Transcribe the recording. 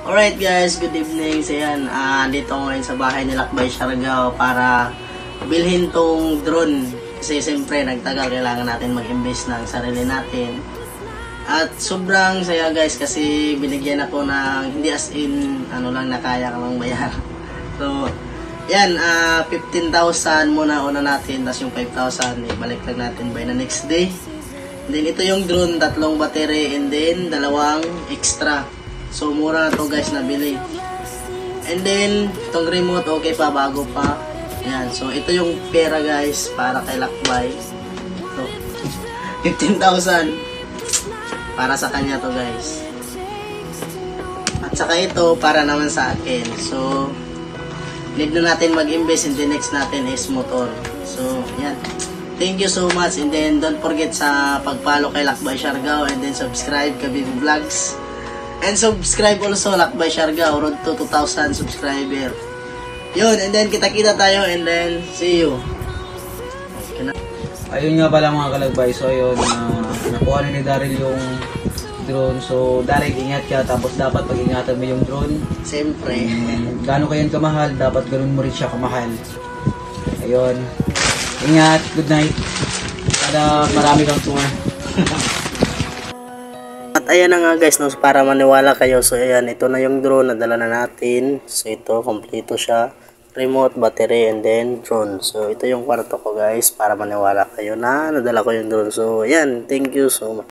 Alright guys, good evening. So yan, dito ngayon sa bahay ni Lakbay Siargao para bilhin tong drone. Kasi siyempre nagtagal, kailangan natin mag-invest ng sarili natin. At sobrang saya guys kasi binigyan ako ng hindi as in ano lang na kaya ka lang bayaran. So yan, 15,000 muna una natin, tapos yung 5,000 ibalik lang natin by the next day. And then ito yung drone, 3 battery and then 2 extra. So mura na to guys nabili. And then itong remote okay pa, bago pa. Yan, so ito yung pera guys para kay Lakbay. So 15,000 para sa kanya to guys. At saka ito para naman sa akin. So need na natin mag-invest, and the next natin is motor. So yan, thank you so much, and then don't forget sa pag-follow kay Lakbay Siargao, and then subscribe kay Bibo Vlogs. And subscribe also Lakbay Siargao, road to 2,000 subscriber. Yun, and then kita-kita tayo, and then see you. Ayun nga pala mga kalagbay, so ayun, nakuha na ni Daryl yung drone. So Daryl, ingat ka, tapos dapat pag-ingatan mo yung drone. Siyempre. Gano'n ka yan kamahal, dapat ganun mo rin siya kamahal. Ayun, ingat, good night. Sana marami kang tour. At ayan na nga guys, no, para maniwala kayo. So ayan, ito na yung drone na dala na natin. So ito, kompleto siya. Remote, battery, and then drone. So ito yung kwarto ko guys, para maniwala kayo na nadala ko yung drone. So ayan, thank you so much.